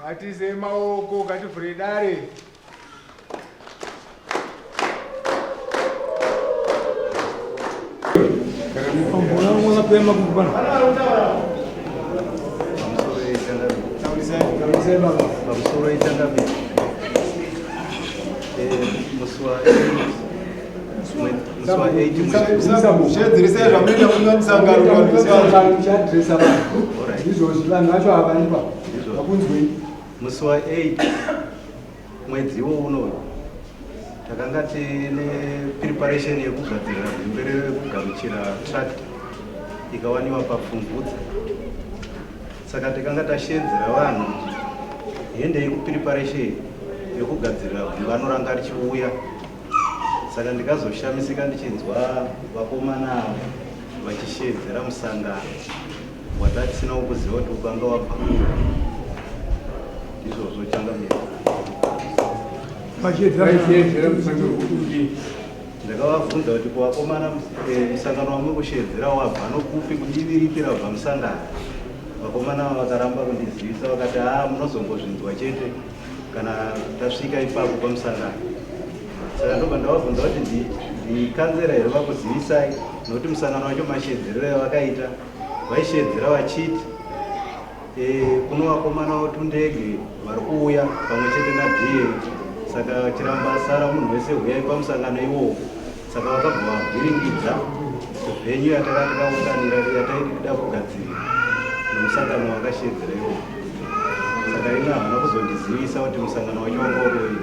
Atize maoko kativhure dare. Musi wa 8 mwedzi uno takanga tine preparation yekugadzirira mbere kugamuchira tract ikawaniwa papfumvudza, saka takanga tashedzera vanhu hende yekupreparation yekugadzirira gungano ranga richiuya. Saka ndikazoshamisika ndichinzwa vakomana vachishedzera musangano watatisina kuziva kuti ukanga wabva izvozvo changamira. Ndakavabvunza kuti kuvakomana musangano wamwe kushedzera wabva nokupi, kundiviripira kubva musangano. Vakomana vakaramba kundizivisa vakati munozombozvinzwa chete kana tasvika ipapo pamusangano. Saka ndobva ndavabvunza kuti ndikanzera here vakuzivisai, nokuti musangano wacho mashedzerero avakaita vaishedzera vachiti kuno vakomana votundege vari kuuya pamwe chete nadhiye, saka chiramba sara munhu wese huyai pamusangano iwowo. Saka vakabva vavhiringidza venyu yatakati kaunganira yataidi kuda kugadzirira nomusangano wakashedzera iwowo. Saka ino havana kuzondizivisa kuti musangano wacho wanga uroi.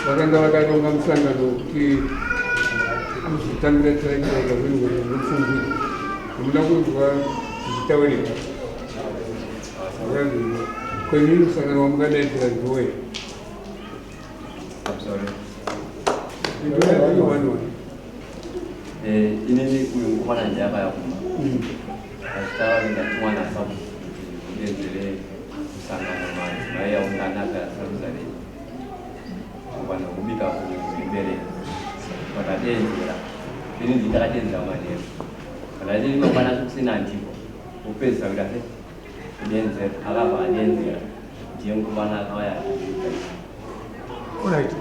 Vakanga vakaronga musangano kuti muchitangira tiraitaika zvinhu zvofungwa zvomuda kunzwa zvichitaurika kwenini musangano wamukadaitira ndowe inini uyu nguwana ndiyakayakuma achitava ndingatumwa naSabhuku ndenzere musangano madzimai yaunganaka yaSaruzareni kubana kubika kumbere vakadenzera ini ndintakadenzera manero kana ini mangwana kusina ndiko upedzisa kuti ase kudenzera akabva adenzera ndiye nguvana akawaya. Alright.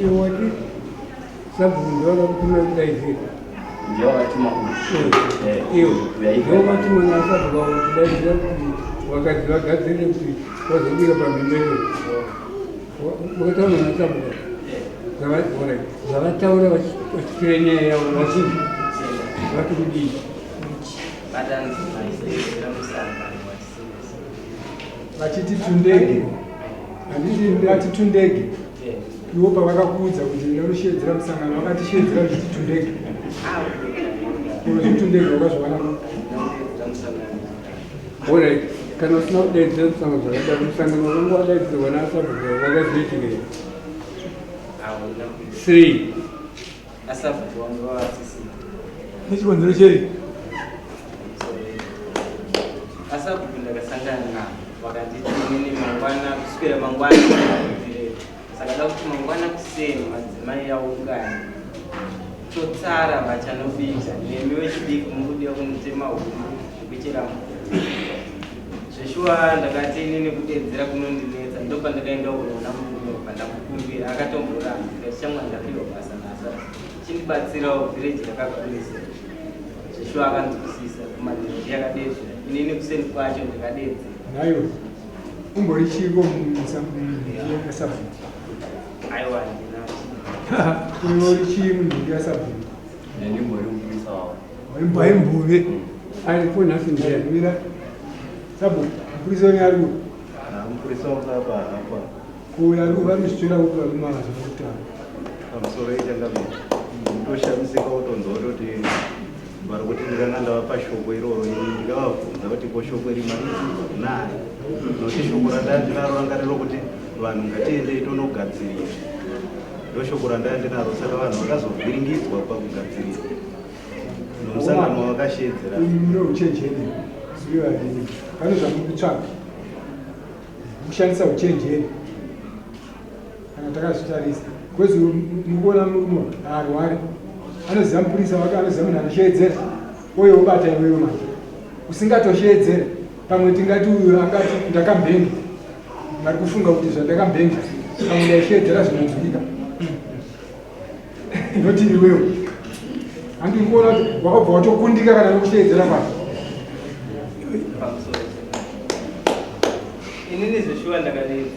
Iwati Sabhuku ndovakutuma kudaizira. Ndiyo vakatuma iyo vakatuma naSabhuku kudaizira kuti vakadzi vagadzire kuti vazobika pamhemberero. Vakataura naSabhuku zvavataura vachitore nyaya yavo vati kudii vachiti tundege, handiti vatitundege. Ivo pavakakuudza kuti ndinoshedzera musangano vakatishedzera vachiti tundege. Tundege vakazvivana alright. Kana usina kudaidzira musangano zvakadaro, musangano wakanga wadaidzirwa naSabhuku wakazoitirei? 3 aSabhuku wanga wasisina nechikonzero chei? aSabhuku ndakasangana navo vakanditi inini mangwana kuswera mangwana saka da kuti mangwana kuseni madzimai yaungana totsara vachanobika nemi wechidiki mukudiwa kunotema huku kuchera zveshuwa ndakati inini kudedzera kunondinetsa ndopandakaenda kunoona murume pandamukumbira akatomborambira chamwa ndakaiwa basa nasa chindibatsirawo vhireji rakakurisa zveshuwa akanzwisisa kumadhiroti yakadedzwa inini kuseni kwacho ndikadedze nayo umbori chiko Sabhuku aiwa ndinati umbori chiko Sabhuku Nendimori mupurisa wawo. Mbaimbuve alifuna sinjira Sabhuku mupurisa ni alu mupurisa wakapa hapa kuya ruva mishtura huko alumana zvikutana pamusoro ichangabe ndoshamisa utonzora kuti vari kuti ndikanga ndavapa shoko iroro ndikavabvunza kuti ko shoko rimariziko naye nokuti shoko randaya ndinaro ranga riro kuti vanhu ngatiendei tonogadzirira ndo shoko randaya ndinaro saka vanhu vakazovhiringidzwa pakugadzirira nomusangano wakashedzera uno uchenjeri ziva ini pane zvamukutsvaka kushandisa uchenjeri kana takazvitarisa kwezi mukuona murume arwari anoziva mupurisa wake anoziva munhu anoshedzera uye ubata iweyo manje usingatoshedzera pamwe tingati uyu angati ndakambenga vari kufunga kuti zvandakambenga pamwe ndaishedzera zvinonzwika inoti iweyo handi kuona kuti wakabva watokundika kana nokushedzera kwake pamusoro inini zveshuwa ndakadedza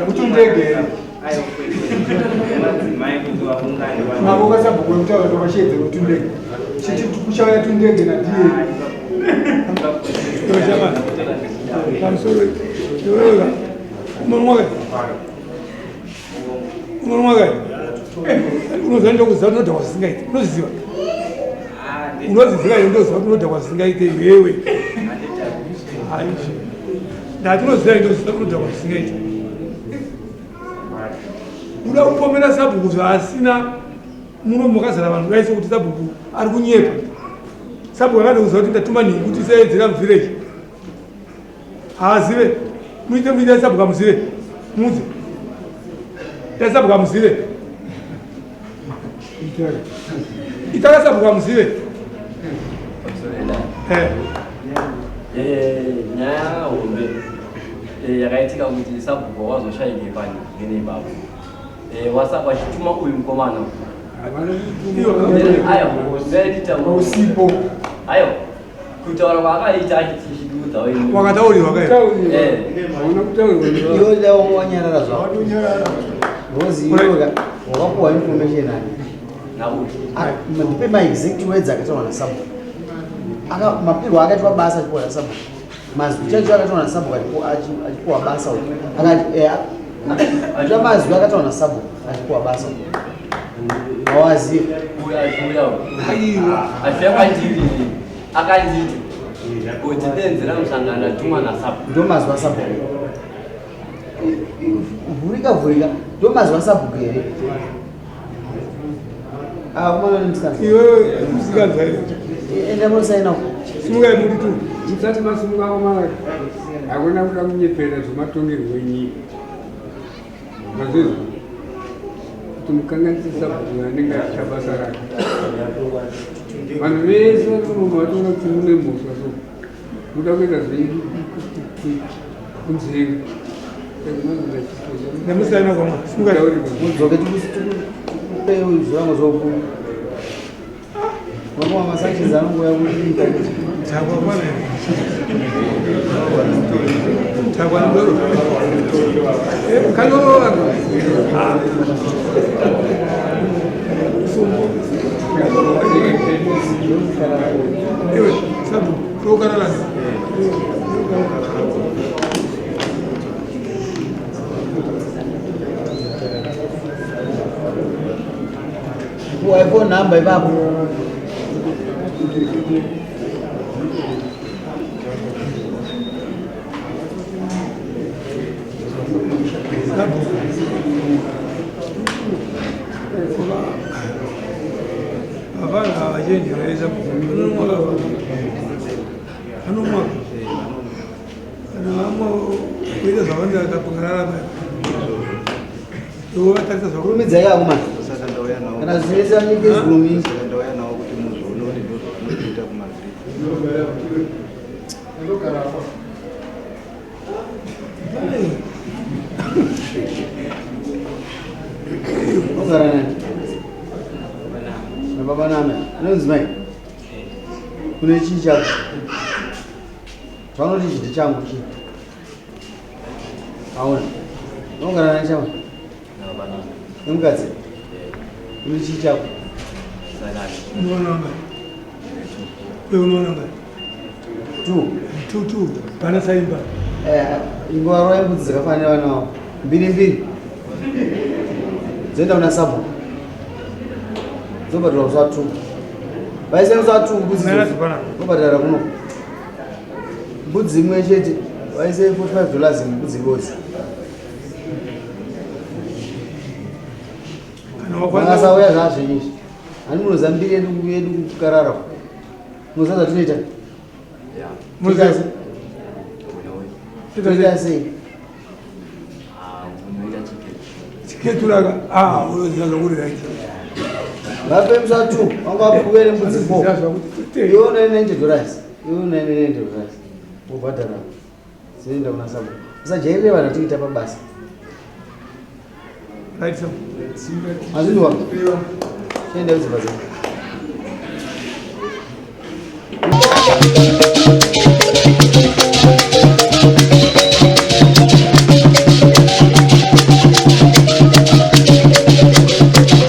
utundege madzimai kuti vaungane mavo kasabhuku wekutaura kuti wakashedzera utundege chiti kuchauya tundege nadiye pamusoro iweyoga umonwaka unoziva ndokuziva unodhakwa zvisingaite unozviziva unozviziva ndoziva unodhakwa zvisingaite iwewe ndati unoziva ndoziva unodhakwa zvisingaite uda kupomera Sabhuku zvaasina munomo wakazara vanhu vaise kuti Sabhuku ari kunyepa Sabhuku akatokuziva kuti ndatuma nhingi kuti seedzera muvhireji haazive muite Sabhuku amuzive mudze dai Sabhuku amuzive itaka Sabhuku amuzive nyaya hombe yakaitika kuti Sabhuku wazoshaike pani ngene ipapo wachituma uyu mukomana usipo ayo kutaura kwaakaita achitichiduudza wakataurirwa kai iwe leo wanyarara zvawo rozi iwe wakapuwa information nakuti ndipe maexact words akataurwa naSabhuku mapirwo akaitwa basa achipuwa naSabhuku mazwi chacho akataurwa naSabhuku achipuwa basa akati mazwi akataurwa naSabhuku achipuwa basa awazive azviyakwandiri akanditi kuti denzera musangano atuma naSabhuku ndomazwi aSabhuku vhurika ndomazwi aSabhuku here iwewe usikanza ende musaina simukai muri tu msati masimuka kwamara hakuna kuda kunyepera zvematongerwo enyika mazvizvo kuti mukanganisi Sabhuku anenge achiita basa rake vanhu vese vanomatonga kuti mune mhosva so muda kuita kunzenga nemusaina kwamara mudzoke tikupe zvirango zvokuru vamwa masachizi anongoya kuita iphone number ipapo avana havachenjeresa anomwaka vamwe kuita zvavandakapangana ivo vatarisa kurumidza yako mani saka ndauya nawo kana zvinoisa nyika ezvurumidza saka ndauya nawo kuti muzvione kuti ndoita kumazvii unogara nani? Nababa nami. Unonzi mai? Kune chii chako? Vanoti chiti changu chii? Auna. Unogara nani chama? Nemukadzi? Kune chii chako? Unoonanga. Unoonanga. Tu. Pana saimba. Ingowa roya mbudzi dzakafanira vana wavo. Mbiri. Dzenda una Sabhuku. Dzobhadhara kusa 2. Vaise kusa 2 mbudzi. Dzobhadhara kuno. Mbudzi imwe chete. Vaise $45 mbudzi rose. Vakasauya zvazvinizvi. Ani munoziva mbiri yedu kukarara. Munoziva zvatinoita? Toita sei? Chiketuraka. Unoziva zvakurira ichi. Vape musa 2. Vanga vapuvere mbudzi 4. Iwo $90. Iwo $90. Wobhadhara. Dzinoenda kuna Sabhuku. Usajairire vanhu vatiita pabasa. Right, sir. Azvindiwa. Chienda kudzimba dzedu.